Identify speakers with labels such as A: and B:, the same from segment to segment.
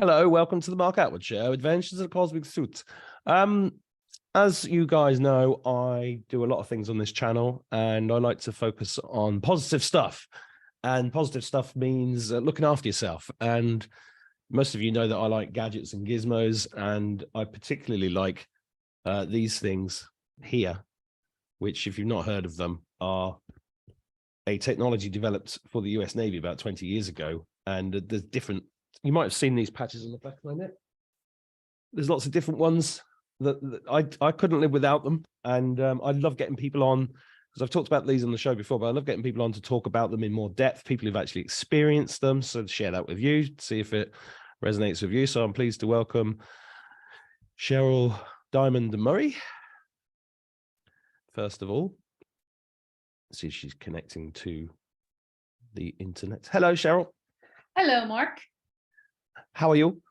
A: Hello, welcome to the Mark Attwood Show, Adventures of the Cosmic Suit. As you guys know, I do a lot of things on this channel, and I like to focus on positive stuff. And positive stuff means looking after yourself. And most of you know that I like gadgets and gizmos, and I particularly like these things here, which, if you've not heard of them, are a technology developed for the US Navy about 20 years ago. And there's different, you might have seen these patches on the back of my neck. There's lots of different ones that I couldn't live without them. And I love getting people on, because I've talked about these on the show before, but I love getting people on to talk about them in more depth, people who've actually experienced them. So to share that with you, see if it resonates with you. So I'm pleased to welcome Cheryl Diamond Murray. First of all, see if she's connecting to the internet. Hello, Cheryl.
B: Hello, Mark.
A: How are you?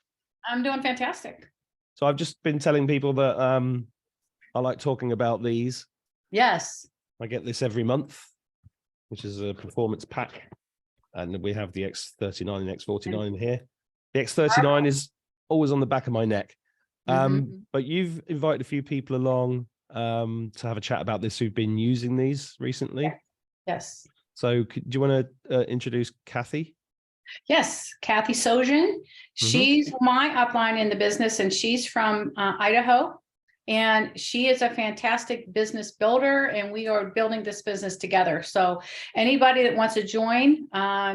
B: I'm doing fantastic.
A: So I've just been telling people that I like talking about these.
B: Yes.
A: I get this every month, which is a performance pack. And we have the X39 and X49 in here. The X39 is always on the back of my neck. But you've invited a few people along to have a chat about this who've been using these recently.
B: Yes.
A: So do you want to introduce Kathy?
B: Yes, Kathy Sojin. She's my upline in the business, and she's from Idaho. And she is a fantastic business builder, and we are building this business together. So anybody that wants to join,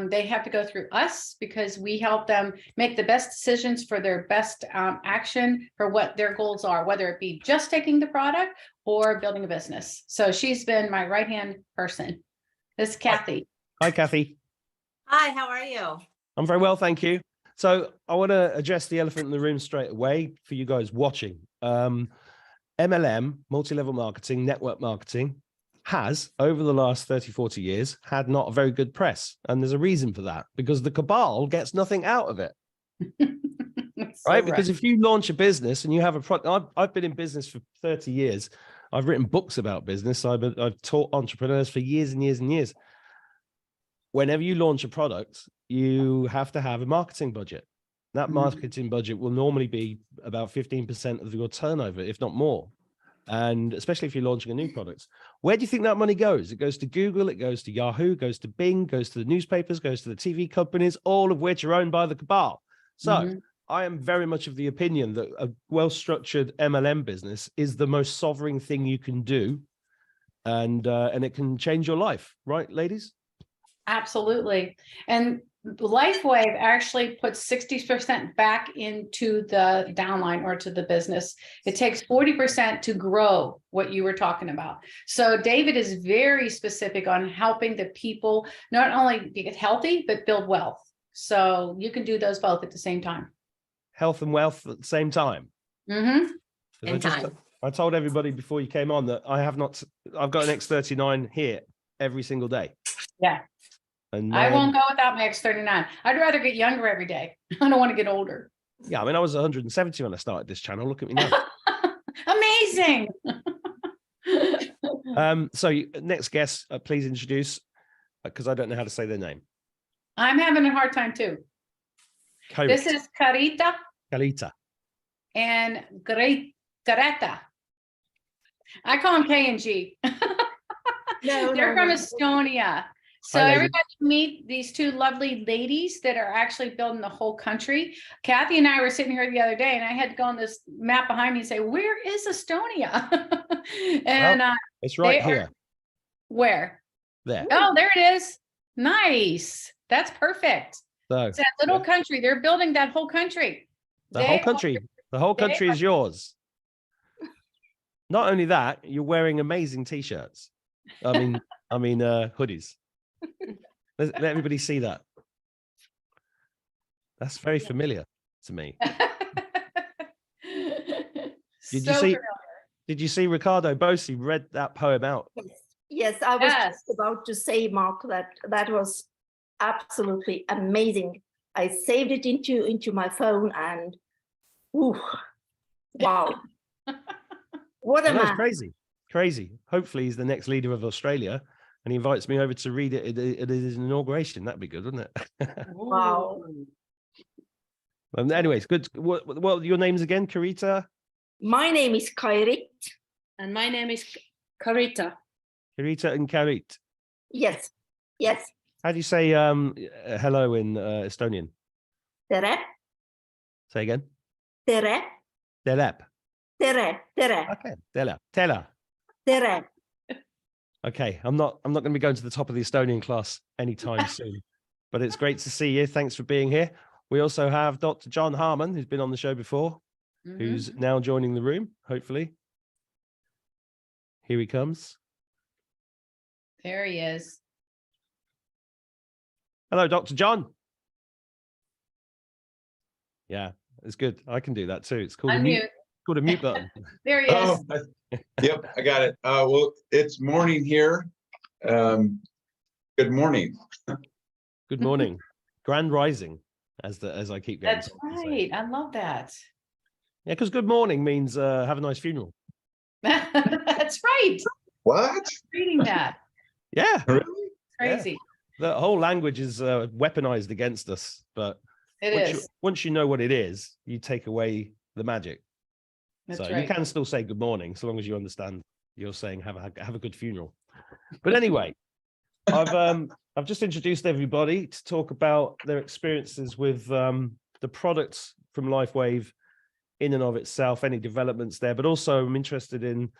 B: they have to go through us, because we help them make the best decisions for their best action for what their goals are, whether it be just taking the product or building a business. So she's been my right-hand person. This is Kathy.
A: Hi, Kathy.
C: Hi, how are you?
A: I'm very well, thank you. So I want to address the elephant in the room straight away for you guys watching. MLM, multi-level marketing, network marketing, has, over the last 30, 40 years, had not a very good press. And there's a reason for that, because the cabal gets nothing out of it. Right? Because if you launch a business and you have a product, I've been in business for 30 years. I've written books about business. I've taught entrepreneurs for years and years and years. Whenever you launch a product, you have to have a marketing budget. That marketing budget will normally be about 15% of your turnover, if not more. And especially if you're launching a new product. Where do you think that money goes? It goes to Google, it goes to Yahoo, it goes to Bing, goes to the newspapers, goes to the TV companies, all of which are owned by the cabal. So I am very much of the opinion that a well-structured MLM business is the most sovereign thing you can do. And it can change your life, right, ladies? Absolutely.
B: And LifeWave actually puts 60% back into the downline or to the business. It takes 40% to grow what you were talking about. So David is very specific on helping the people not only get healthy, but build wealth. So you can do those both at the same time.
A: Health and wealth at the same time. I told everybody before you came on that I've got an X39 here every single day.
B: Yeah.
A: And
B: I won't go without my X39. I'd rather get younger every day. I don't want to get older.
A: Yeah, I mean, I was 170 when I started this channel. Look at me now.
B: Amazing.
A: So next guest, please introduce, because I don't know how to say their name.
B: I'm having a hard time too. This is Carita.
A: Carita.
B: And Greta. I call them K and G. They're from Estonia. So everybody meet these two lovely ladies that are actually building the whole country. Kathy and I were sitting here the other day, and I had to go on this map behind me and say, where is Estonia? And
A: it's right here.
B: Where?
A: There.
B: Oh, there it is. Nice. That's perfect.
A: So
B: it's that little country. They're building that whole country.
A: The whole country is yours. Not only that, you're wearing amazing t-shirts. I mean hoodies. Let everybody see that. That's very familiar to me. Did you see Ricardo Bossi read that poem out?
C: Yes, I was just about to say, Mark, that was absolutely amazing. I saved it into my phone, and wow. What a man.
A: Crazy. Hopefully he's the next leader of Australia, and he invites me over to read it at his inauguration. That'd be good, wouldn't it?
C: Wow.
A: Anyways, good. What your names again? Karita?
C: My name is Kairit.
D: And my name is Karita.
A: Karita and Karit.
C: Yes, yes.
A: How do you say hello in Estonian?
C: Tere,
A: Say again.
C: tere,
A: Telep.
C: tere, tere,
A: Okay. Tela. Tela.
C: tere.
A: Okay. I'm not going to be going to the top of the Estonian class anytime soon, but it's great to see you. Thanks for being here. We also have Dr. John Harmon, who's been on the show before, who's now joining the room, hopefully. Here he comes.
B: There he is.
A: Hello, Dr. John. Yeah, it's good. I can do that too. It's called a mute button.
B: There he is.
E: Yep, I got it. Well, it's morning here. Good morning.
A: Good morning. Grand rising, as I keep getting.
B: That's right. I love that.
A: Yeah, because good morning means have a nice funeral.
B: That's right.
E: What?
B: Reading that.
A: Yeah.
E: Really?
B: Crazy.
A: The whole language is weaponized against us, but once you know what it is, you take away the magic.
B: That's
A: so
B: right.
A: you can still say good morning, so long as you understand you're saying have a good funeral. But anyway, I've just introduced everybody to talk about their experiences with the products from LifeWave in and of itself, any developments there, but also I'm interested in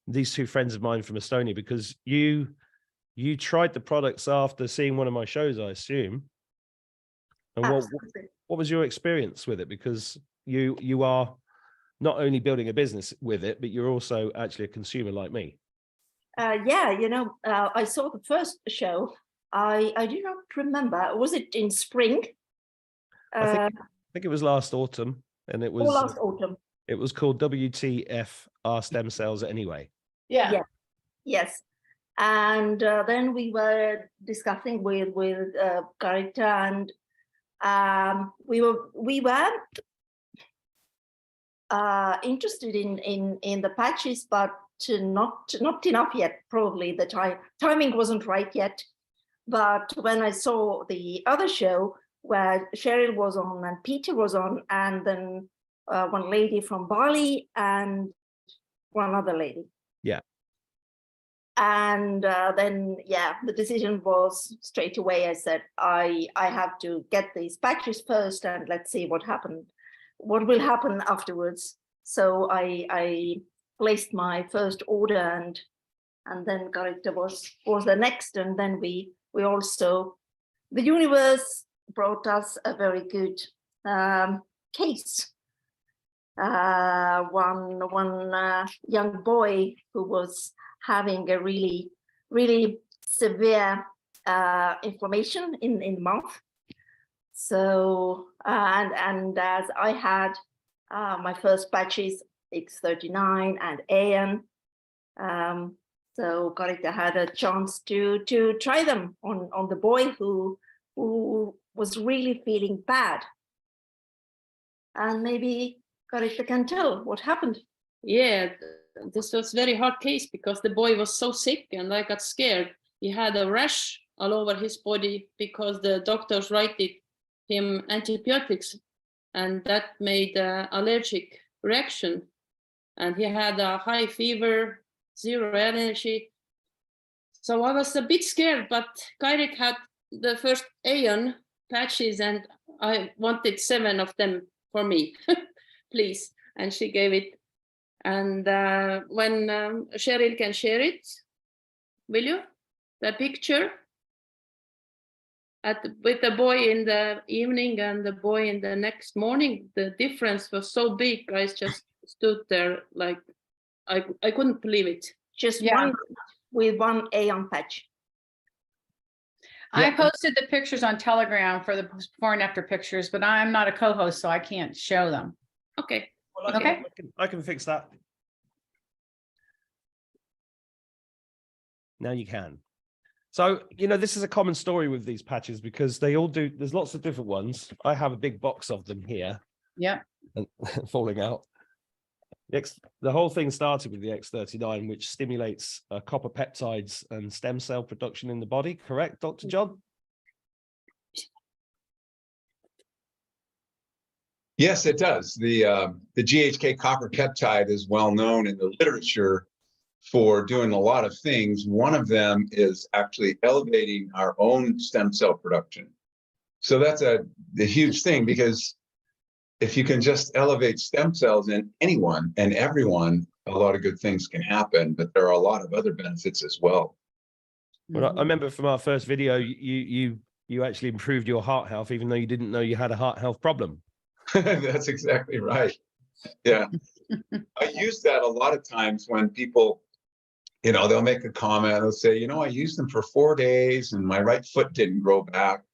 A: these two friends of mine from Estonia, because you tried the products after seeing one of my shows, I assume. And what was your experience with it? Because you are not only building a business with it, but you're also actually a consumer like me.
C: Yeah, I saw the first show. I do not remember. Was it in spring?
A: I think it was last autumn, and it was
C: last autumn.
A: It was called WTF Are Stem Cells Anyway?
B: Yeah.
C: Yes. And then we were discussing with Karita, and we were interested in the patches, but not enough yet. Probably the timing wasn't right yet. But when I saw the other show where Cheryl was on and Peter was on, and then one lady from Bali and one other lady.
A: Yeah.
C: And then, the decision was straight away. I said, I have to get these patches first, and let's see what will happen afterwards. So I placed my first order, and then Karita was the next, and then we also, the universe brought us a very good case. One young boy who was having a really, really severe inflammation in the mouth. So, and as I had my first patches, X39 and AN, so Karita had a chance to try them on the boy who was really feeling bad. And maybe Karita can tell what happened.
D: Yeah, this was very hard case because the boy was so sick and I got scared. He had a rash all over his body because the doctors wrote him antibiotics, and that made an allergic reaction. And he had a high fever, zero energy. So I was a bit scared, but Kairit had the first Aeon patches and I wanted 7 of them for me, please. And she gave it. And when Cheryl can share it, will you? The picture with the boy in the evening and the boy in the next morning, the difference was so big. I just stood there like I couldn't believe it.
C: Just one with one Aeon patch.
B: I posted the pictures on Telegram for the before and after pictures, but I'm not a co-host, so I can't show them.
D: Okay.
A: Well, I can fix that. Now you can. So, this is a common story with these patches because they all do. There's lots of different ones. I have a big box of them here.
B: Yeah.
A: And falling out. The whole thing started with the X39, which stimulates copper peptides and stem cell production in the body. Correct, Dr. John?
E: Yes, it does. The GHK copper peptide is well known in the literature for doing a lot of things. One of them is actually elevating our own stem cell production. So that's a huge thing, because if you can just elevate stem cells in anyone and everyone, a lot of good things can happen, but there are a lot of other benefits as well.
A: Well, I remember from our first video, you actually improved your heart health, even though you didn't know you had a heart health problem.
E: That's exactly right. Yeah. I use that a lot of times when people, they'll make a comment, they'll say, I used them for 4 days and my right foot didn't grow back.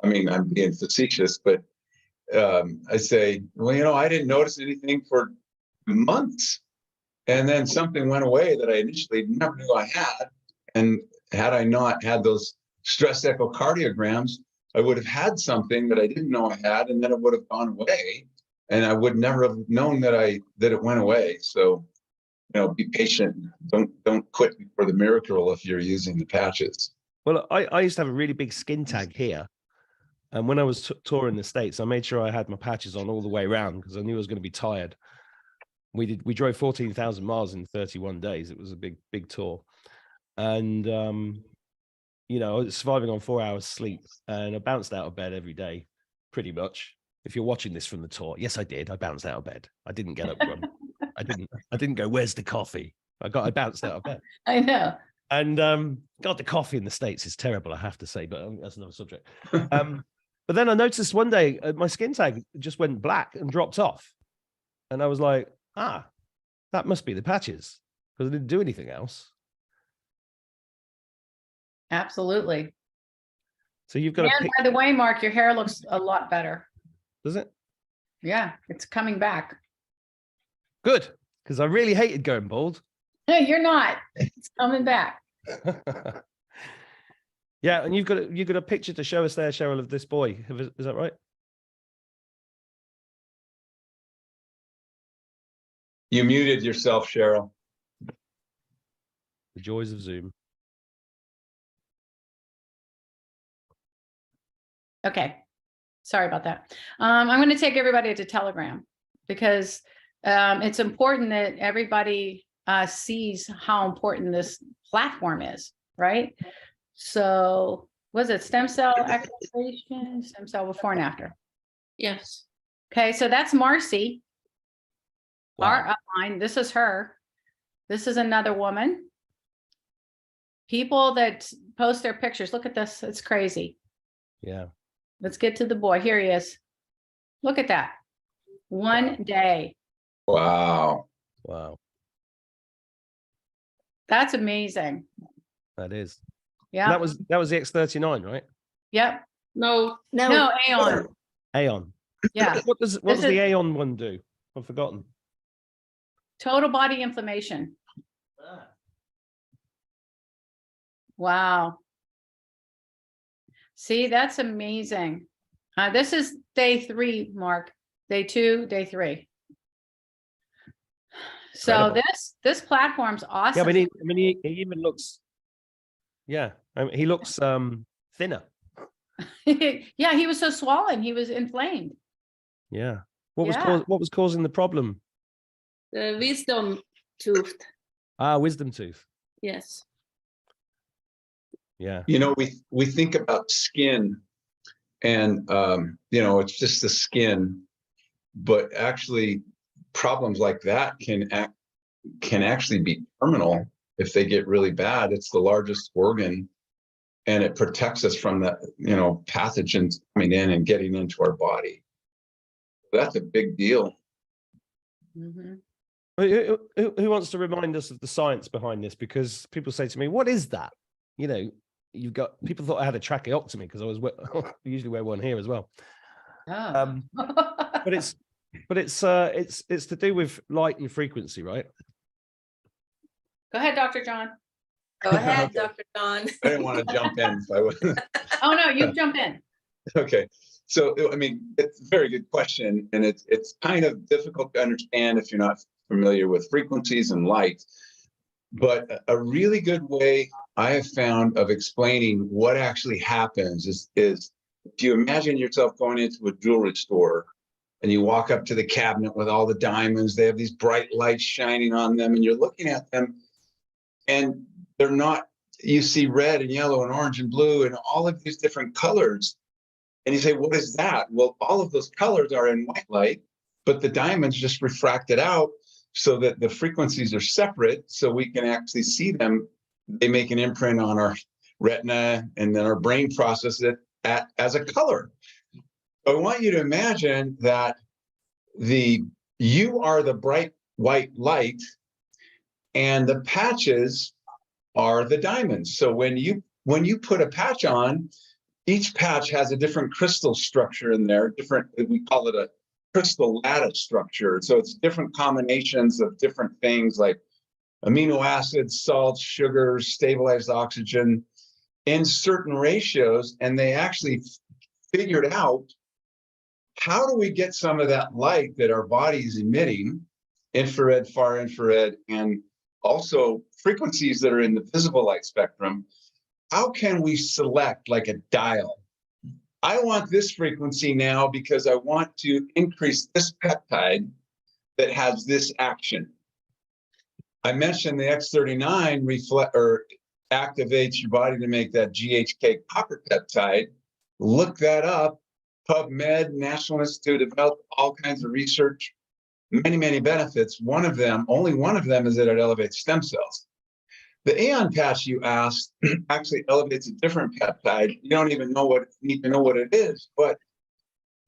E: I mean, I'm being facetious, but I say, well, I didn't notice anything for months. And then something went away that I initially never knew I had. And had I not had those stress echocardiograms, I would have had something that I didn't know I had, and then it would have gone away. And I would never have known that it went away. So, be patient. Don't quit before the miracle if you're using the patches.
A: Well, I used to have a really big skin tag here. And when I was touring the States, I made sure I had my patches on all the way around because I knew I was going to be tired. We drove 14,000 miles in 31 days. It was a big tour. And, I was surviving on 4 hours sleep, and I bounced out of bed every day, pretty much. If you're watching this from the tour, yes, I did. I bounced out of bed. I didn't get up. I didn't go, where's the coffee? I bounced out of bed.
B: I know.
A: And God, the coffee in the States is terrible, I have to say, but that's another subject. But then I noticed one day my skin tag just went black and dropped off. And I was like, that must be the patches, because I didn't do anything else.
B: Absolutely.
A: So you've got
B: And by the way, Mark, your hair looks a lot better.
A: Does it?
B: Yeah, it's coming back.
A: Good, because I really hated going bald.
B: No, you're not. It's coming back.
A: Yeah, and you've got a picture to show us there, Cheryl, of this boy. Is that right?
E: You muted yourself, Cheryl.
A: The joys of Zoom.
B: Okay. Sorry about that. I'm going to take everybody to Telegram because it's important that everybody sees how important this platform is, right? So was it stem cell activation, stem cell before and after?
D: Yes.
B: Okay, so that's Marcy,
A: Wow.
B: our upline. This is her. This is another woman. People that post their pictures. Look at this. It's crazy.
A: Yeah.
B: Let's get to the boy. Here he is. Look at that. 1 day.
E: Wow.
A: Wow.
B: That's amazing.
A: That is.
B: Yeah.
A: That was the X39, right?
B: Yep.
D: No.
B: No, Aeon.
A: Aeon.
B: Yeah.
A: What does the Aeon one do? I've forgotten.
B: Total body inflammation. Wow. See, that's amazing. This is day 3, Mark. Day 2, day 3. So
A: Incredible.
B: this platform's awesome.
A: Yeah, he even looks. Yeah, he looks thinner.
B: Yeah, he was so swollen. He was inflamed.
A: Yeah. What
B: Yeah.
A: was causing the problem?
D: The wisdom tooth.
A: Wisdom tooth.
D: Yes.
A: Yeah.
E: We think about skin and, it's just the skin, but actually problems like that can actually be terminal if they get really bad. It's the largest organ and it protects us from the, pathogens coming in and getting into our body. That's a big deal.
B: Mm-hmm.
A: Who wants to remind us of the science behind this? Because people say to me, what is that? People thought I had a tracheotomy because I usually wear one here as well.
B: Oh.
A: But it's to do with light and frequency, right?
B: Go ahead, Dr. John.
F: Go ahead,
E: Okay.
F: Dr. John.
E: I didn't want to jump in if I would.
B: Oh, no, you jump in.
E: Okay. So, it's a very good question, and it's kind of difficult to understand if you're not familiar with frequencies and light. But a really good way I have found of explaining what actually happens is if you imagine yourself going into a jewelry store and you walk up to the cabinet with all the diamonds. They have these bright lights shining on them, and you're looking at them, and they're not, you see red and yellow and orange and blue and all of these different colors. And you say, what is that? Well, all of those colors are in white light, but the diamonds just refract it out so that the frequencies are separate, so we can actually see them. They make an imprint on our retina, and then our brain processes it as a color. I want you to imagine that you are the bright white light, and the patches are the diamonds. So when you put a patch on, each patch has a different crystal structure in there, we call it a crystal lattice structure. So it's different combinations of different things like amino acids, salts, sugars, stabilized oxygen in certain ratios. And they actually figured out, how do we get some of that light that our body is emitting, infrared, far infrared, and also frequencies that are in the visible light spectrum? How can we select like a dial? I want this frequency now because I want to increase this peptide that has this action. I mentioned the X39 activates your body to make that GHK copper peptide. Look that up. PubMed, National Institute of Health, all kinds of research, many, many benefits. One of them, only one of them, is that it elevates stem cells. The Aeon patch you asked actually elevates a different peptide. You don't even need to know what it is, but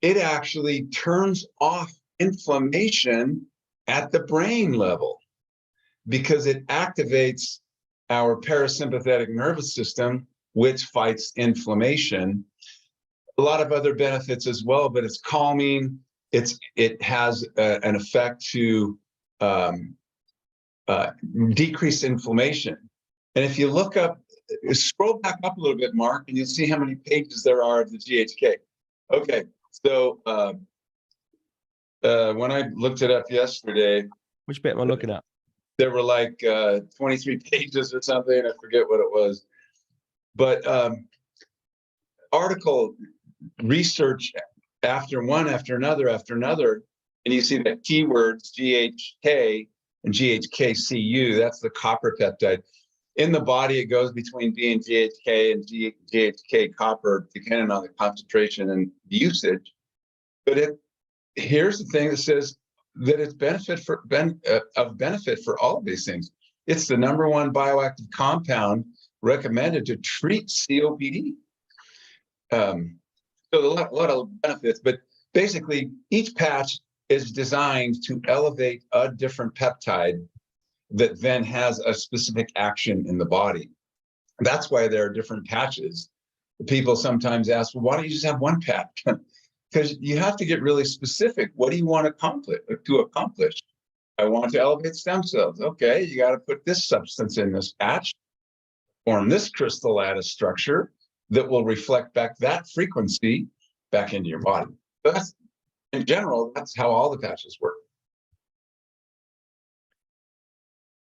E: it actually turns off inflammation at the brain level because it activates our parasympathetic nervous system, which fights inflammation. A lot of other benefits as well, but it's calming. It has an effect to decrease inflammation. And if you look up, scroll back up a little bit, Mark, and you'll see how many pages there are of the GHK. Okay, so when I looked it up yesterday,
A: Which bit am I looking at?
E: there were like 23 pages or something. I forget what it was, but article research after one, after another, and you see that keywords GHK and GHKCU. That's the copper peptide. In the body, it goes between being GHK and GHK copper, depending on the concentration and usage. But here's the thing that says that it's benefit for all of these things. It's the #1 bioactive compound recommended to treat COPD. So a lot of benefits, but basically each patch is designed to elevate a different peptide that then has a specific action in the body. That's why there are different patches. People sometimes ask, well, why don't you just have one patch? Because you have to get really specific. What do you want to accomplish? I want to elevate stem cells. Okay, you got to put this substance in this patch, form this crystal lattice structure that will reflect back that frequency back into your body. So that's, in general, that's how all the patches work.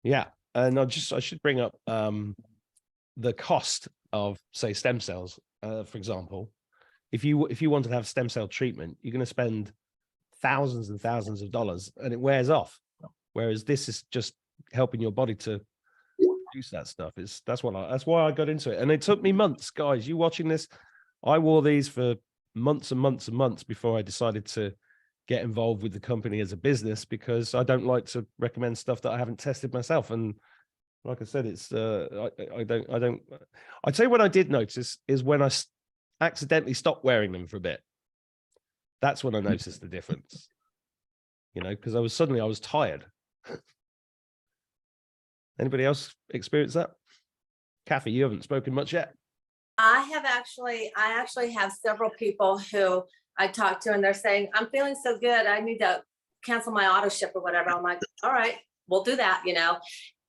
A: Yeah, and I should bring up the cost of, say, stem cells, for example. If you wanted to have stem cell treatment, you're going to spend thousands and thousands of dollars, and it wears off. Whereas this is just helping your body to produce that stuff. That's why I got into it, and it took me months, guys. You watching this? I wore these for months and months and months before I decided to get involved with the company as a business, because I don't like to recommend stuff that I haven't tested myself. And like I said, it's I don't. I'd say what I did notice is when I accidentally stopped wearing them for a bit. That's when I noticed the difference. You know, because I was tired. Anybody else experience that? Kathy, you haven't spoken much yet.
F: I actually have several people who I talk to, and they're saying, I'm feeling so good, I need to cancel my auto ship or whatever. I'm like, all right, we'll do that, you know.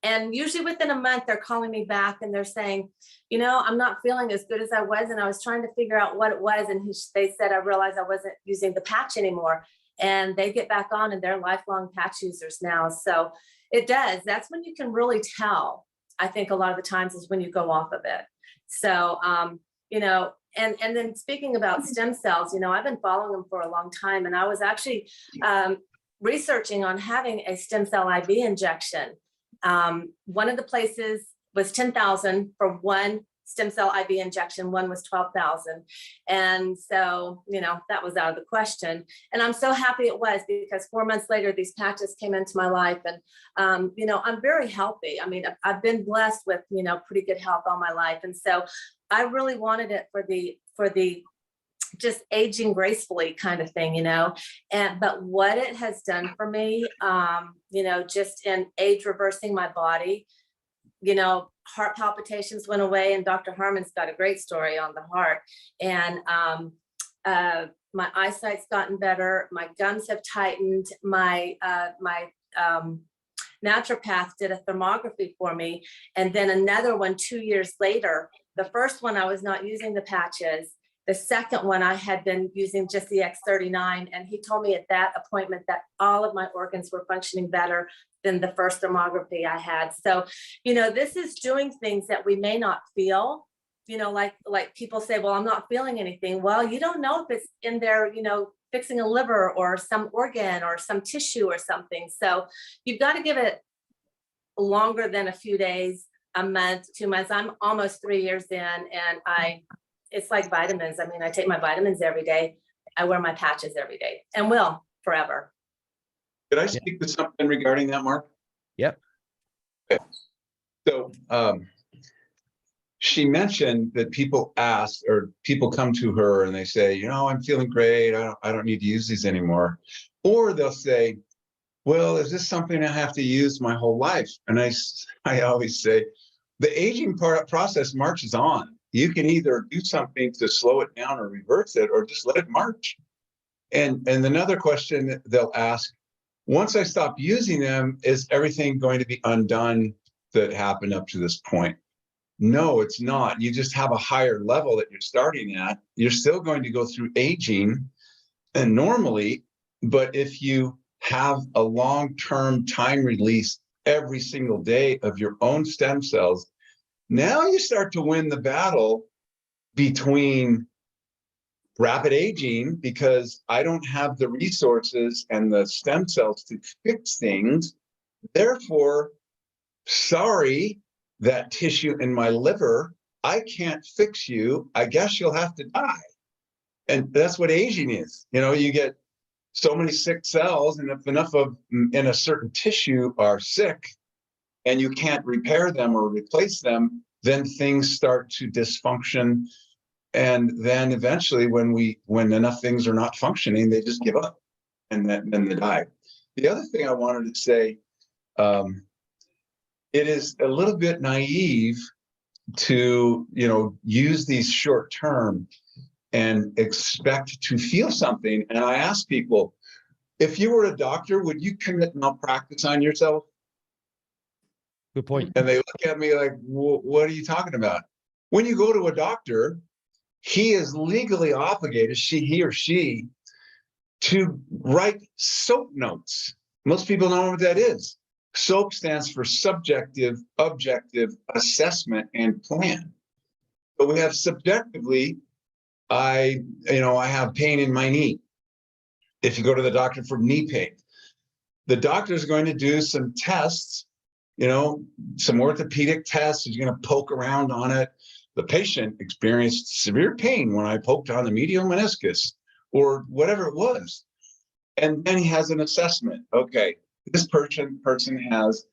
F: And usually within a month, they're calling me back and they're saying, you know, I'm not feeling as good as I was, and I was trying to figure out what it was. And they said, I realized I wasn't using the patch anymore. And they get back on, and they're lifelong patch users now. So it does. That's when you can really tell. I think a lot of the times is when you go off of it. So, you know, and then speaking about stem cells, you know, I've been following them for a long time, and I was actually researching on having a stem cell IV injection. One of the places was 10,000 for one stem cell IV injection, one was 12,000. And so, you know, that was out of the question. And I'm so happy it was, because 4 months later, these patches came into my life, and, you know, I'm very healthy. I mean, I've been blessed with, you know, pretty good health all my life. And so I really wanted it for the just aging gracefully kind of thing, you know. But what it has done for me, you know, just in age reversing my body, you know, heart palpitations went away, and Dr. Harmon's got a great story on the heart. And my eyesight's gotten better. My gums have tightened. My naturopath did a thermography for me, and then another one 2 years later. The first one, I was not using the patches. The second one, I had been using just the X39, and he told me at that appointment that all of my organs were functioning better than the first thermography I had. So, you know, this is doing things that we may not feel, you know, like people say, well, I'm not feeling anything. Well, you don't know if it's in there, you know, fixing a liver or some organ or some tissue or something. So you've got to give it longer than a few days, a month, 2 months. I'm almost 3 years in, and it's like vitamins. I mean, I take my vitamins every day. I wear my patches every day, and will forever.
E: Could I speak to something regarding that, Mark?
A: Yep.
E: Okay. So she mentioned that people ask, or people come to her and they say, you know, I'm feeling great. I don't need to use these anymore. Or they'll say, well, is this something I have to use my whole life? And I always say, the aging process marches on. You can either do something to slow it down or reverse it, or just let it march. And another question they'll ask, once I stop using them, is everything going to be undone that happened up to this point? No, it's not. You just have a higher level that you're starting at. You're still going to go through aging, and normally, but if you have a long-term time release every single day of your own stem cells, now you start to win the battle between rapid aging, because I don't have the resources and the stem cells to fix things. Therefore, sorry, that tissue in my liver, I can't fix you. I guess you'll have to die. And that's what aging is. You know, you get so many sick cells, and if enough of in a certain tissue are sick and you can't repair them or replace them, then things start to dysfunction. And then eventually when enough things are not functioning, they just give up, and then they die. The other thing I wanted to say, it is a little bit naive to, you know, use these short term and expect to feel something. And I ask people, if you were a doctor, would you commit malpractice on yourself?
A: Good point.
E: And they look at me like, what are you talking about? When you go to a doctor, he is legally obligated, he or she, to write SOAP notes. Most people know what that is. SOAP stands for subjective, objective, assessment, and plan. But we have subjectively, I have pain in my knee. If you go to the doctor for knee pain, the doctor is going to do some tests, you know, some orthopedic tests. He's going to poke around on it. The patient experienced severe pain when I poked on the medial meniscus, or whatever it was. And then he has an assessment. Okay, this person has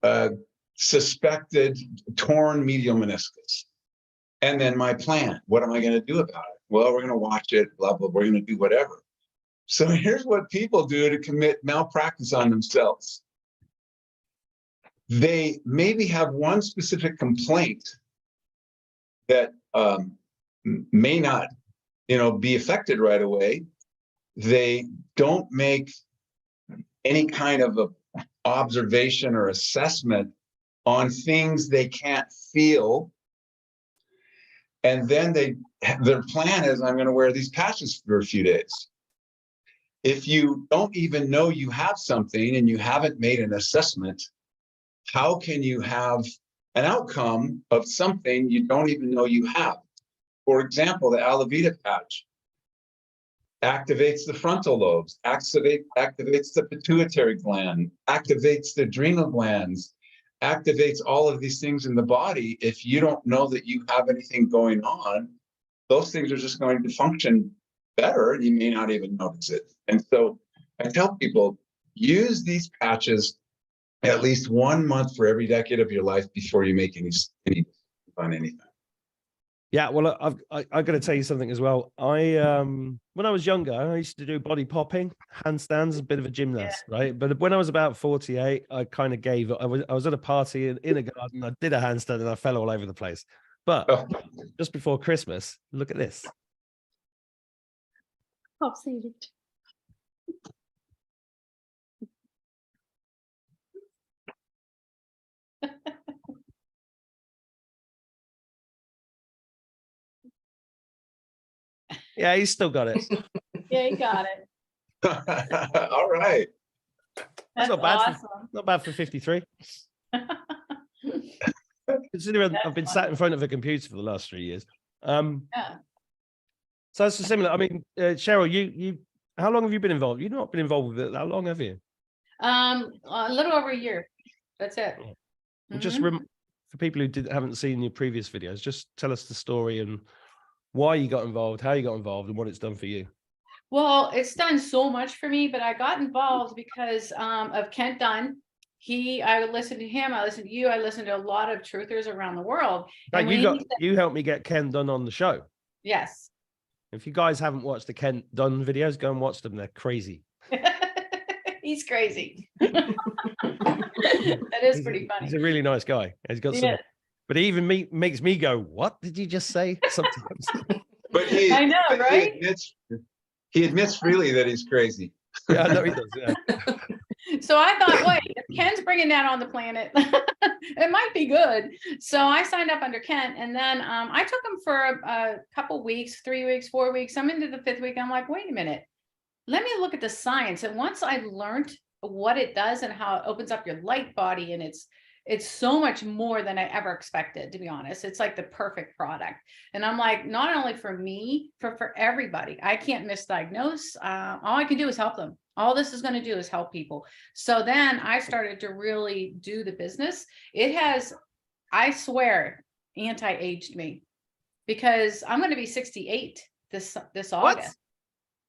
E: a suspected torn medial meniscus. And then my plan, what am I going to do about it? Well, we're going to watch it, blah, blah, we're going to do whatever. So here's what people do to commit malpractice on themselves. They maybe have one specific complaint that may not, be affected right away. They don't make any kind of a observation or assessment on things they can't feel. And then their plan is, I'm going to wear these patches for a few days. If you don't even know you have something and you haven't made an assessment, how can you have an outcome of something you don't even know you have? For example, the Alavita patch activates the frontal lobes, activates the pituitary gland, activates the adrenal glands, activates all of these things in the body. If you don't know that you have anything going on, those things are just going to function better, and you may not even notice it. And so I tell people, use these patches at least 1 month for every decade of your life before you make any on anything.
A: Yeah, well, I got to tell you something as well. When I was younger, I used to do body popping, handstands, a bit of a gymnast, right? But when I was about 48, I kind of gave up. I was at a party in a garden. I did a handstand and I fell all over the place. But just before Christmas, look at this.
D: I've seen it.
A: Yeah, he's still got it.
B: Yeah, you got it.
E: All right.
B: That's
A: not bad
B: awesome.
A: Not bad for 53. Considering I've been sat in front of a computer for the last 3 years.
B: Yeah.
A: So it's similar. I mean, Cheryl, you how long have you been involved? You've not been involved with it that long, have you?
B: A little over a year. That's it.
A: Just for people who haven't seen your previous videos, just tell us the story and why you got involved, how you got involved, and what it's done for you.
B: Well, it's done so much for me, but I got involved because of Kent Dunn. I listened to him, I listened to you, I listened to a lot of truthers around the world.
A: And you helped me get Ken Dunn on the show.
B: Yes.
A: If you guys haven't watched the Ken Dunn videos, go and watch them. They're crazy.
B: He's crazy. That is pretty funny.
A: He's a really nice guy. He's got some, but he even makes me go, "What did you just say?" Sometimes.
E: But
B: I know, right?
E: He admits freely that he's crazy.
A: Yeah, I know he does. Yeah.
B: So I thought, wait, if Ken's bringing that on the planet, it might be good. So I signed up under Ken, and then I took him for a couple weeks, 3 weeks, 4 weeks. I'm into the 5th week. I'm like, wait a minute, let me look at the science. And once I learned what it does and how it opens up your light body, and it's so much more than I ever expected, to be honest. It's like the perfect product. And I'm like, not only for me, for everybody. I can't misdiagnose. All I can do is help them. All this is going to do is help people. So then I started to really do the business. It has, I swear, anti-aged me, because I'm going to be 68 this August.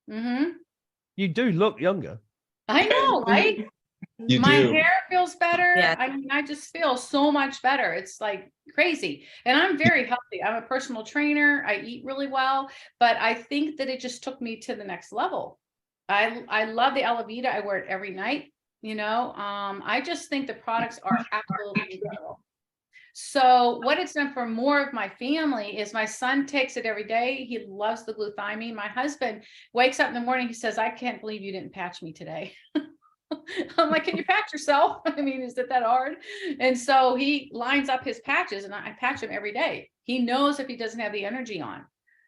A: You do look younger.
B: I know, right? My hair feels better.
F: Yeah.
B: I mean, I just feel so much better. It's like crazy. And I'm very healthy. I'm a personal trainer. I eat really well, but I think that it just took me to the next level. I love the Alavita. I wear it every night. You know, I just think the products are absolutely incredible. So what it's done for more of my family is my son takes it every day. He loves the glutathione. My husband wakes up in the morning. He says, "I can't believe you didn't patch me today." I'm like, "Can you patch yourself? I mean, is it that hard?" And so he lines up his patches, and I patch him every day. He knows if he doesn't have the energy on.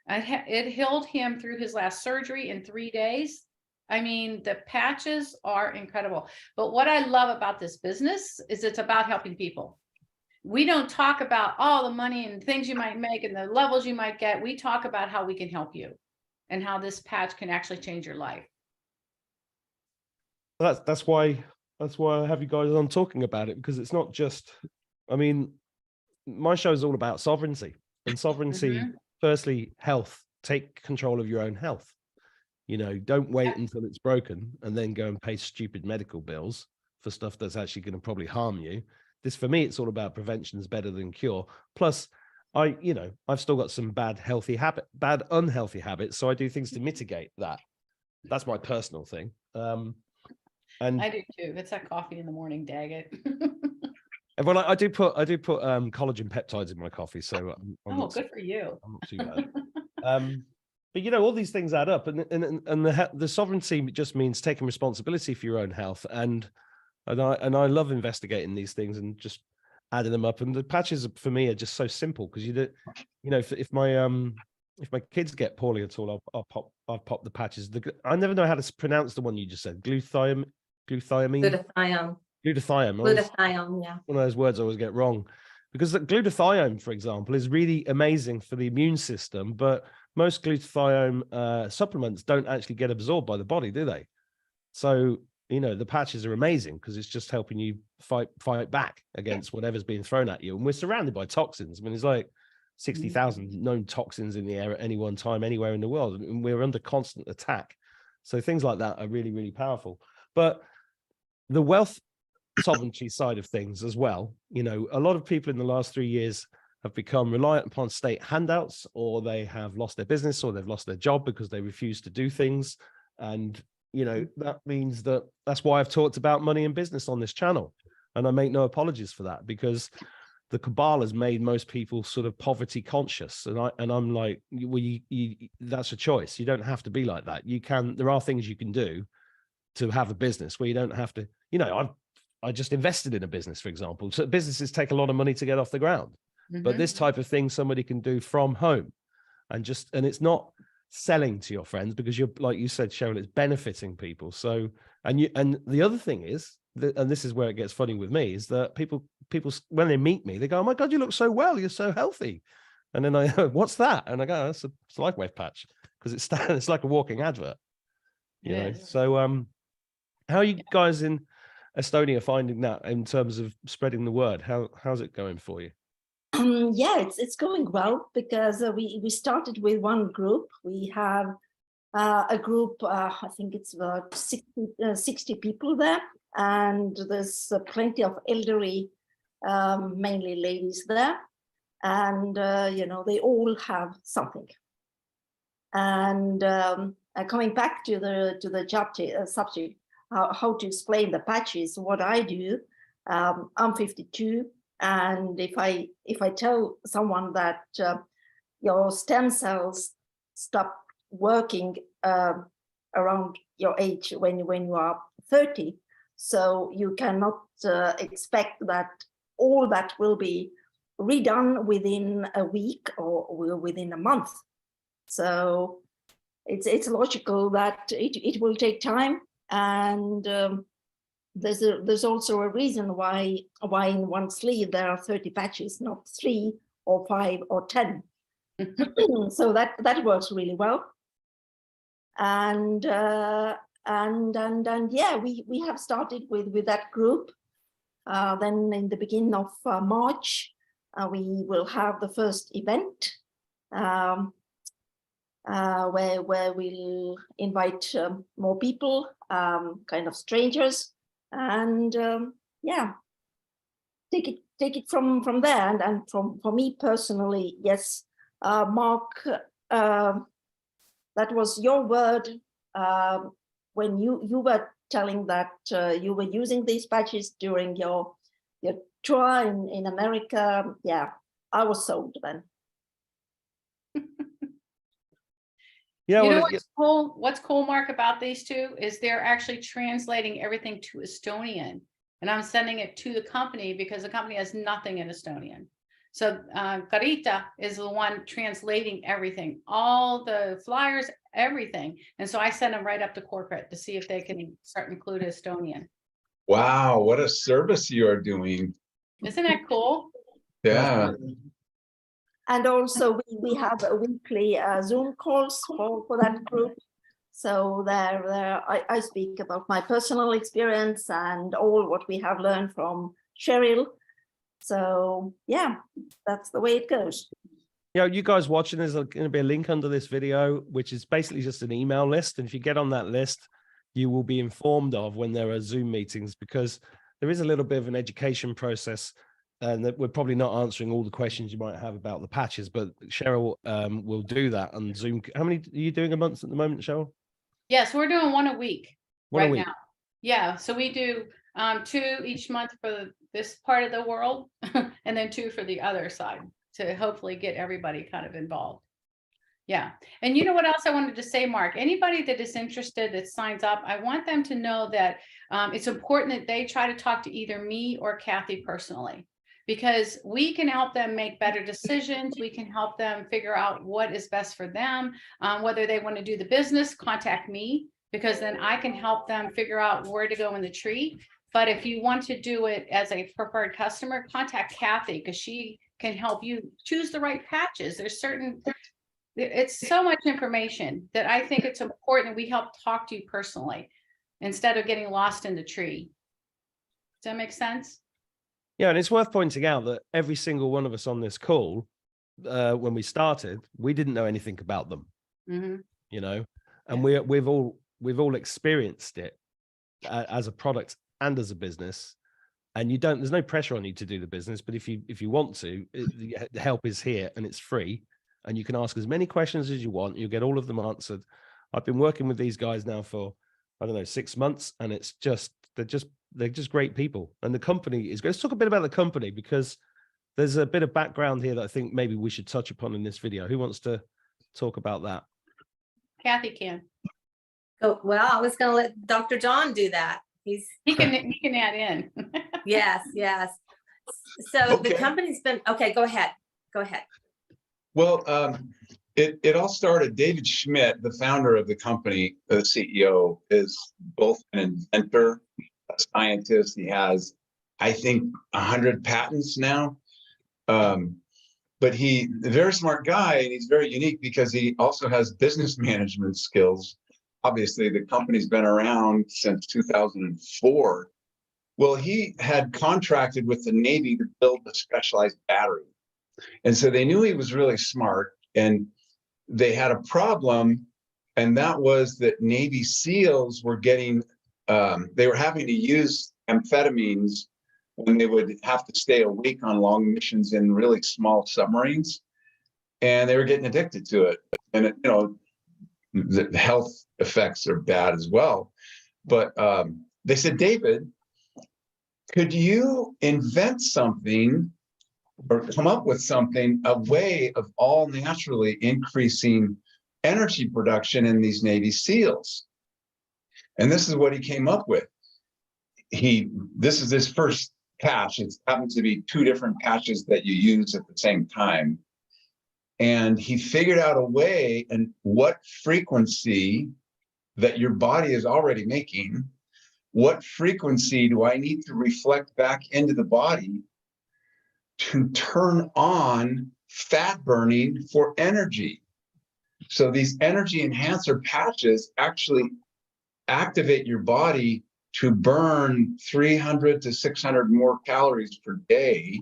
B: It healed him through his last surgery in 3 days. I mean, the patches are incredible. But what I love about this business is it's about helping people. We don't talk about all the money and things you might make and the levels you might get. We talk about how we can help you and how this patch can actually change your life.
A: That's why I have you guys on talking about it, because it's not just, I mean, my show is all about sovereignty, and sovereignty, firstly, health. Take control of your own health. You know, don't wait until it's broken and then go and pay stupid medical bills for stuff that's actually going to probably harm you. This, for me, it's all about prevention is better than cure. Plus, I've still got some bad unhealthy habits, so I do things to mitigate that. That's my personal thing. And
B: I do too. It's that coffee in the morning, dag it.
A: Well, I do put collagen peptides in my coffee, so I'm
B: good for you.
A: I'm not too bad. But you know, all these things add up, and the sovereignty just means taking responsibility for your own health, and I love investigating these things and just adding them up. And the patches for me are just so simple, because if my kids get poorly at all, I'll pop the patches. I never know how to pronounce the one you just said. Glutathione.
F: Glutathione.
B: Glutathione.
F: Glutathione, yeah.
A: One of those words I always get wrong. because the glutathione, for example, is really amazing for the immune system, but most glutathione supplements don't actually get absorbed by the body, do they? So, you know, the patches are amazing because it's just helping you fight back against whatever's being thrown at you. And we're surrounded by toxins. I mean, there's like 60,000 known toxins in the air at any one time, anywhere in the world, and we're under constant attack. So things like that are really, really powerful. But the wealth sovereignty side of things as well, you know, a lot of people in the last 3 years have become reliant upon state handouts, or they have lost their business, or they've lost their job because they refuse to do things. And, you know, that means that's why I've talked about money and business on this channel. And I make no apologies for that, because the cabal has made most people sort of poverty conscious. And I'm like, well, that's a choice. You don't have to be like that. There are things you can do to have a business where you don't have to, you know, I just invested in a business, for example. So businesses take a lot of money to get off the ground, but this type of thing, somebody can do from home, and it's not selling to your friends, because you're, like you said, Cheryl, it's benefiting people. So, and the other thing is, and this is where it gets funny with me, is that people when they meet me, they go, "Oh my God, you look so well, you're so healthy." And then I go, "What's that?" And I go, "It's a LifeWave patch," because it's like a walking advert, you know. So how are you guys in Estonia finding that in terms of spreading the word? How's it going for you?
C: Yeah, it's going well, because we started with one group. We have a group, I think it's about 60 people there, and there's plenty of elderly, mainly ladies there, and you know, they all have something. And coming back to the subject, how to explain the patches, what I do, I'm 52. And if I tell someone that your stem cells stop working around your age when you are 30, so you cannot expect that all that will be redone within a week or within a month. So it's logical that it will take time, and there's also a reason why in one sleeve there are 30 patches, not 3 or 5 or 10. So that works really well. And yeah, we have started with that group. Then in the beginning of March, we will have the first event where we'll invite more people, kind of strangers. And yeah, take it from there. And for me personally, yes, Mark, that was your word when you were telling that you were using these patches during your tour in America. Yeah, I was sold then.
A: Yeah,
B: you know what's cool? What's cool, Mark, about these two is they're actually translating everything to Estonian, and I'm sending it to the company because the company has nothing in Estonian. So Karita is the one translating everything, all the flyers, everything. And so I send them right up to corporate to see if they can start include Estonian.
E: Wow, what a service you are doing.
B: Isn't that cool?
E: Yeah.
C: And also we have a weekly Zoom calls for that group. So there I speak about my personal experience and all what we have learned from Cheryl. So yeah, that's the way it goes.
A: Yeah, you guys watching, there's going to be a link under this video, which is basically just an email list. And if you get on that list, you will be informed of when there are Zoom meetings, because there is a little bit of an education process, and that we're probably not answering all the questions you might have about the patches, but Cheryl will do that on Zoom. How many are you doing a month at the moment, Cheryl?
B: Yes, we're doing one a week
A: One
B: now. Yeah, so we do 2 each month for this part of the world and then 2 for the other side to hopefully get everybody kind of involved. Yeah. And you know what else I wanted to say, Mark? Anybody that is interested that signs up, I want them to know that it's important that they try to talk to either me or Kathy personally, because we can help them make better decisions. We can help them figure out what is best for them. Whether they want to do the business, contact me, because then I can help them figure out where to go in the tree. But if you want to do it as a preferred customer, contact Kathy because she can help you choose the right patches. It's so much information that I think it's important we help talk to you personally instead of getting lost in the tree. Does that make sense?
A: Yeah, and it's worth pointing out that every single one of us on this call, when we started, we didn't know anything about them.
B: Mm-hmm.
A: You know, and we've all experienced it as a product and as a business. And there's no pressure on you to do the business, but if you want to, the help is here and it's free. And you can ask as many questions as you want. You'll get all of them answered. I've been working with these guys now for, I don't know, 6 months. And it's they're just great people. And the company is great. Let's talk a bit about the company because there's a bit of background here that I think maybe we should touch upon in this video. Who wants to talk about that?
B: Kathy can.
F: Oh, well, I was gonna let Dr. John do that.
B: He can add in.
F: Yes. So the company's been, okay, go ahead.
E: Well, it all started, David Schmidt, the founder of the company, the CEO, is both an inventor, a scientist. He has, I think, 100 patents now. But he's a very smart guy and he's very unique because he also has business management skills. Obviously, the company's been around since 2004. Well, he had contracted with the Navy to build a specialized battery. And so they knew he was really smart, and they had a problem, and that was that Navy SEALs were getting, they were having to use amphetamines when they would have to stay awake on long missions in really small submarines, and they were getting addicted to it. And it, the health effects are bad as well. But they said, David, could you invent something or come up with something, a way of all naturally increasing energy production in these Navy SEALs? And this is what he came up with. This is his first patch. It happens to be 2 different patches that you use at the same time. And he figured out a way and what frequency that your body is already making, what frequency do I need to reflect back into the body to turn on fat burning for energy. So these energy enhancer patches actually activate your body to burn 300 to 600 more calories per day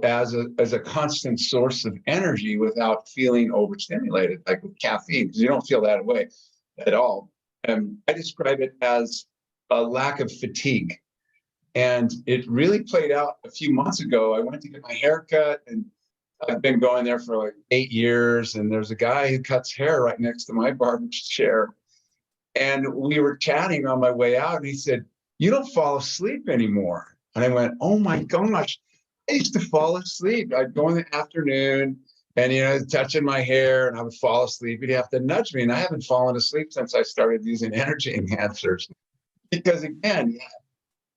E: as a constant source of energy without feeling overstimulated, like with caffeine, because you don't feel that way at all. I describe it as a lack of fatigue. And it really played out a few months ago. I went to get my hair cut, and I've been going there for like 8 years. And there's a guy who cuts hair right next to my barber chair. And we were chatting on my way out, and he said, "You don't fall asleep anymore." And I went, "Oh my gosh, I used to fall asleep. I'd go in the afternoon and, touching my hair, and I would fall asleep. He'd have to nudge me. And I haven't fallen asleep since I started using energy enhancers." Because again,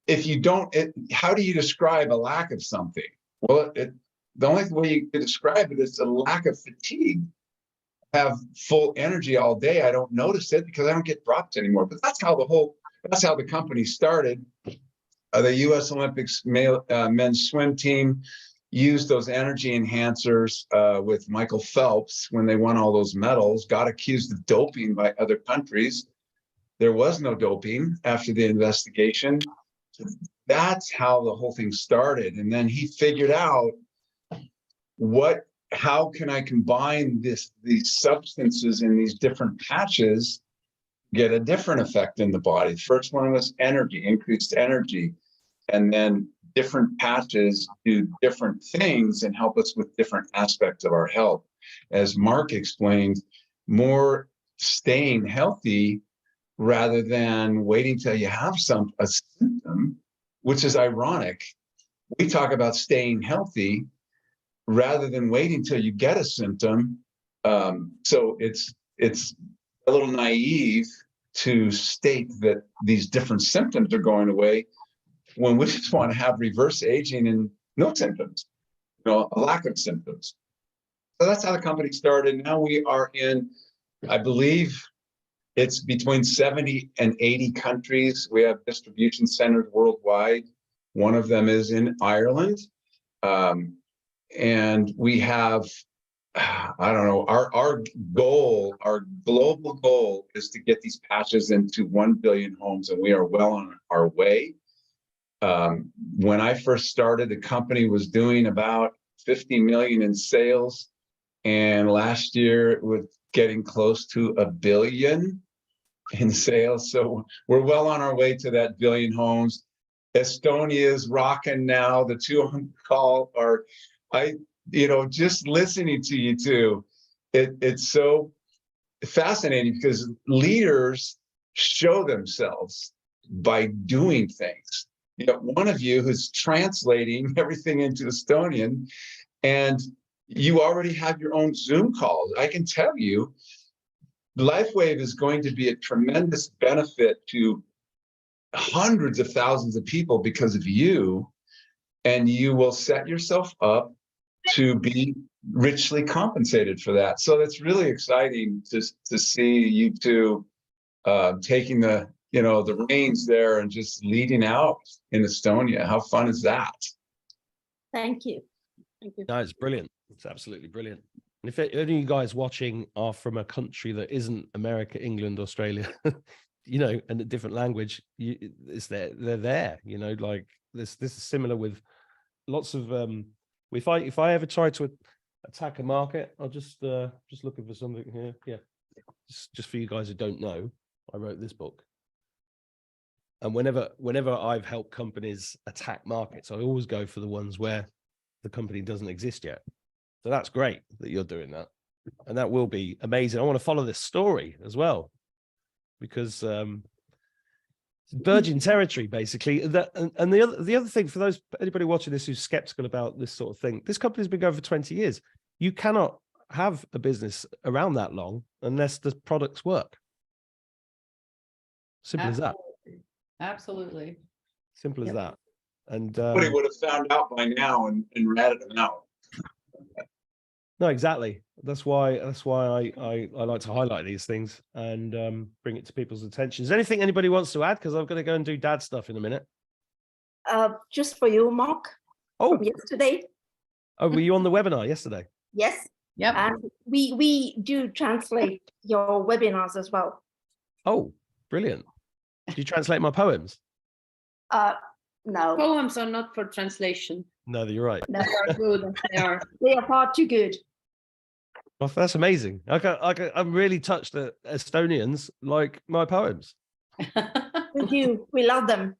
E: if you don't, how do you describe a lack of something? Well, the only way you can describe it is a lack of fatigue. I have full energy all day. I don't notice it because I don't get dropped anymore. But that's how the company started. The U.S. Olympics men's swim team used those energy enhancers with Michael Phelps when they won all those medals, got accused of doping by other countries. There was no doping after the investigation. That's how the whole thing started. And then he figured out how can I combine these substances in these different patches, get a different effect in the body. First one was energy, increased energy. And then different patches do different things and help us with different aspects of our health. As Mark explained, more staying healthy rather than waiting till you have a symptom, which is ironic. We talk about staying healthy rather than waiting till you get a symptom. So it's a little naive to state that these different symptoms are going away when we just want to have reverse aging and no symptoms, a lack of symptoms. So that's how the company started. Now we are in, I believe, It's between 70 and 80 countries. We have distribution centers worldwide. One of them is in Ireland. And we have, I don't know, our goal, our global goal is to get these patches into 1 billion homes, and we are well on our way. When I first started, the company was doing about 50 million in sales. And last year it was getting close to 1 billion in sales. So we're well on our way to that billion homes. Estonia is rocking now. The two on call are, just listening to you two, it's so fascinating because leaders show themselves by doing things. One of you who's translating everything into Estonian, and you already have your own Zoom calls. I can tell you, LifeWave is going to be a tremendous benefit to hundreds of thousands of people because of you, and you will set yourself up to be richly compensated for that. So that's really exciting to see you two taking the reins there and just leading out in Estonia. How fun is that?
C: Thank you.
D: Thank you.
A: No, it's brilliant. It's absolutely brilliant. And if any of you guys watching are from a country that isn't America, England, Australia, and a different language, they're there. Like this is similar with lots of. If I ever try to attack a market, I'll just looking for something here. Yeah, just for you guys who don't know, I wrote this book. And whenever I've helped companies attack markets, I always go for the ones where the company doesn't exist yet. So that's great that you're doing that. And that will be amazing. I want to follow this story as well, because it's virgin territory, basically. And the other thing, for anybody watching this who's skeptical about this sort of thing, this company's been going for 20 years. You cannot have a business around that long unless the products work. Simple as that.
B: Absolutely.
A: Simple as
B: Yep.
A: that. And
E: Somebody would have found out by now and ratted them out.
A: no, exactly. That's why I like to highlight these things and bring it to people's attention. Is there anything anybody wants to add? Because I'm going to go and do dad stuff in a minute.
C: Just for you, Mark.
A: Oh,
C: From yesterday.
A: oh, were you on the webinar yesterday?
C: Yes.
B: Yep.
C: And we do translate your webinars as well.
A: Oh, brilliant. Do you translate my poems?
C: No,
D: Poems are not for translation.
A: No, you're right.
C: no,
D: They are good. They are.
C: they are far too good.
A: Well, that's amazing. I'm really touched that Estonians like my poems.
C: We do. We love them.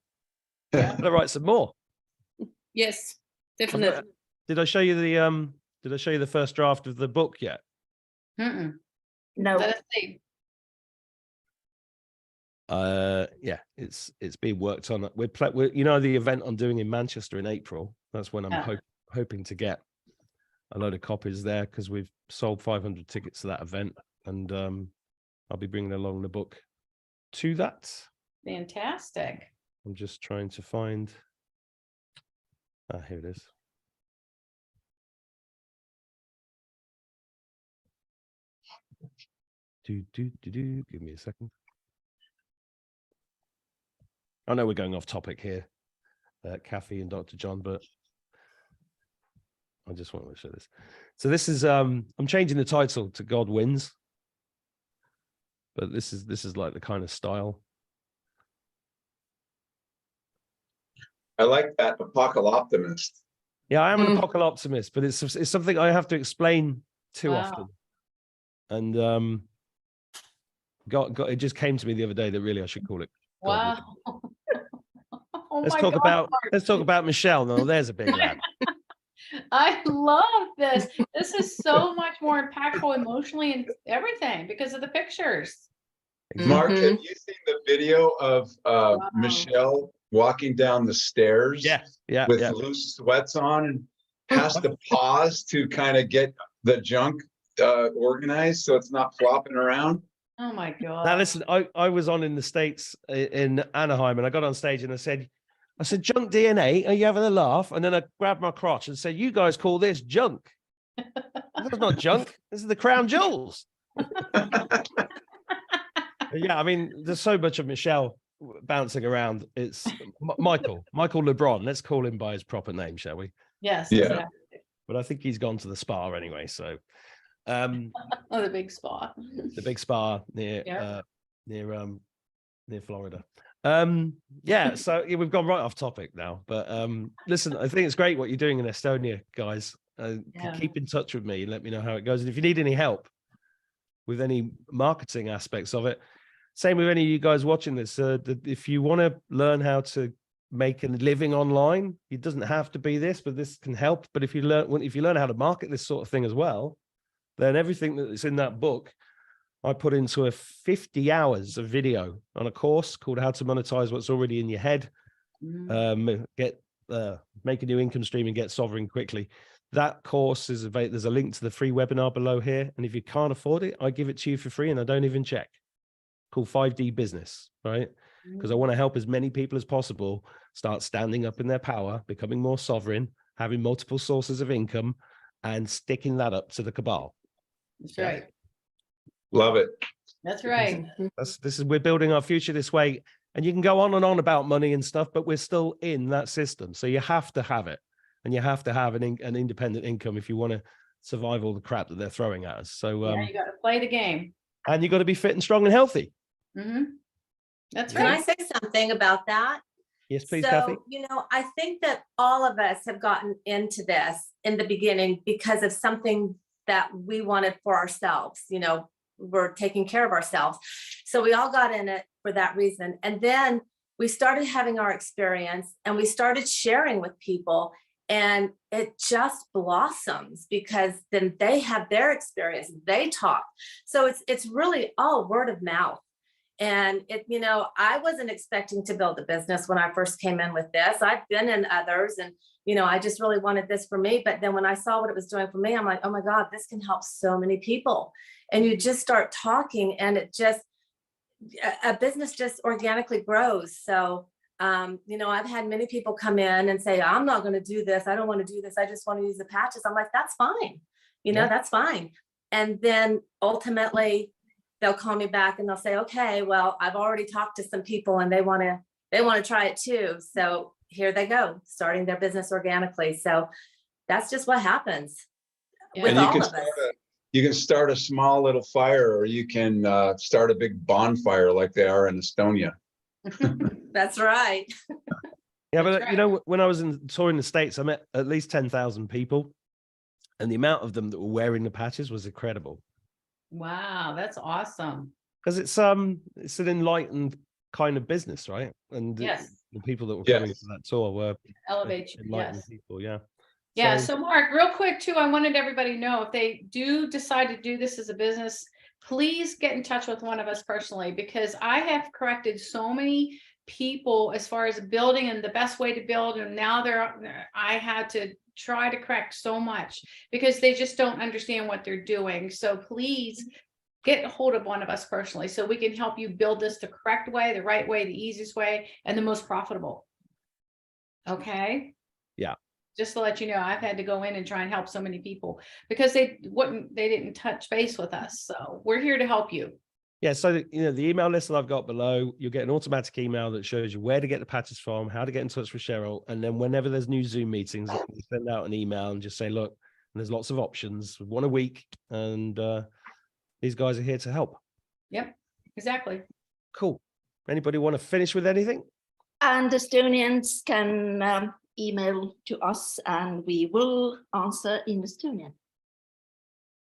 A: I'm gonna write some more.
D: Yes, definitely.
A: Did I show you the first draft of the book yet?
B: Mm-mm.
C: No.
B: Let us see.
A: Yeah, it's being worked on. We're the event I'm doing in Manchester in April. That's when I'm hoping to get a load of copies there, because we've sold 500 tickets to that event, and I'll be bringing along the book to that.
B: Fantastic.
A: I'm just trying to find. Here it is. Give me a second. I know we're going off topic here, Kathy and Dr. John, but I just want to show this. So this is I'm changing the title to God Wins, but this is like the kind of style.
E: I like that apocalyptimist.
A: Yeah, I am an apocalyptimist, but it's something I have to explain too
B: Wow.
A: often. And it just came to me the other day that really I should call it God Wins.
B: Wow. Oh
A: Let's
B: my
A: talk
B: God.
A: about Michelle. No, there's a big lad.
B: I love this. This is so much more impactful emotionally and everything because of the pictures.
E: Mark,
F: Mhm.
E: have you seen the video of Michelle walking down the stairs
A: Yeah,
E: with
A: yeah.
E: loose sweats on and has to pause to kind of get the junk organized so it's not flopping around?
B: Oh my God.
A: Now listen, I was on in the States in Anaheim, and I got on stage and I said, junk DNA, are you having a laugh? And then I grabbed my crotch and said, you guys call this junk. That's not junk. This is the crown jewels. Yeah, I mean, there's so much of Michelle bouncing around. It's Michael LeBron. Let's call him by his proper name, shall we?
B: Yes.
E: Yeah.
B: Exactly.
A: But I think he's gone to the spa anyway. So,
B: Oh, the big spa.
A: the big spa near
B: Yeah.
A: near Florida. Yeah, so we've gone right off topic now. But listen, I think it's great what you're doing in Estonia, guys.
B: Yeah.
A: Keep in touch with me and let me know how it goes. And if you need any help with any marketing aspects of it, same with any of you guys watching this. If you want to learn how to make a living online, it doesn't have to be this, but this can help. But if you learn how to market this sort of thing as well, then everything that's in that book, I put into 50 hours of video on a course called How to Monetize What's Already in Your Head. Make a new income stream and get sovereign quickly. That course is available. There's a link to the free webinar below here. And if you can't afford it, I give it to you for free and I don't even check. Called 5D Business, right? Because I want to help as many people as possible start standing up in their power, becoming more sovereign, having multiple sources of income, and sticking that up to the cabal.
B: That's right.
E: Love it.
B: That's right.
A: We're building our future this way. And you can go on and on about money and stuff, but we're still in that system. So you have to have it. And you have to have an independent income if you want to survive all the crap that they're throwing at us. So
B: Yeah, you got to play the game.
A: and you got to be fit and strong and healthy.
B: That's
F: Can
B: right.
F: I say something about that?
A: Yes, please, Kathy.
F: So, I think that all of us have gotten into this in the beginning because of something that we wanted for ourselves. We're taking care of ourselves. So we all got in it for that reason. And then we started having our experience and we started sharing with people. And it just blossoms because then they have their experience, they talk. So it's really all word of mouth. And I wasn't expecting to build a business when I first came in with this. I've been in others and, I just really wanted this for me. But then when I saw what it was doing for me, I'm like, oh my God, this can help so many people. And you just start talking and a business just organically grows. So I've had many people come in and say, I'm not going to do this. I don't want to do this. I just want to use the patches. I'm like, that's fine. That's fine. And then ultimately they'll call me back and they'll say, okay, well, I've already talked to some people and they want to try it too. So here they go, starting their business organically. So that's just what happens with all of us.
E: You can start a small little fire, or you can start a big bonfire like they are in Estonia.
F: That's right.
A: Yeah, but when I was touring the States, I met at least 10,000 people, and the amount of them that were wearing the patches was incredible.
B: Wow, that's awesome.
A: Because it's an enlightened kind of business, right? And
B: Yes.
A: the people that were coming to that tour were
B: Elevate.
A: enlightened
B: Yes.
A: people. Yeah.
B: Yeah. So Mark, real quick too, I wanted everybody to know if they do decide to do this as a business, please get in touch with one of us personally, because I have corrected so many people as far as building and the best way to build. And now I had to try to correct so much because they just don't understand what they're doing. So please get a hold of one of us personally so we can help you build this the correct way, the right way, the easiest way, and the most profitable. Okay.
A: Yeah.
B: Just to let you know, I've had to go in and try and help so many people because they didn't touch base with us. So we're here to help you.
A: Yeah. So, the email list that I've got below, you'll get an automatic email that shows you where to get the patches from, how to get in touch with Cheryl. And then whenever there's new Zoom meetings, you send out an email and just say, look, there's lots of options, one a week. And these guys are here to help.
B: Yep, exactly.
A: Cool. Anybody want to finish with anything?
C: And Estonians can email to us and we will answer in Estonian.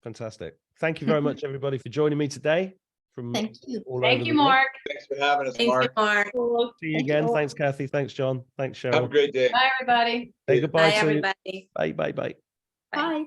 A: Fantastic. Thank you very much, everybody, for joining me today.
C: Thank you.
B: Thank you, Mark.
E: Thanks for having us,
F: Thank you,
E: Mark.
F: Mark.
A: See you again. Thanks, Kathy. Thanks, John. Thanks, Cheryl.
E: Have a great day.
B: Bye, everybody.
A: Say goodbye
F: Bye,
A: to
F: everybody.
A: Bye.
C: Bye.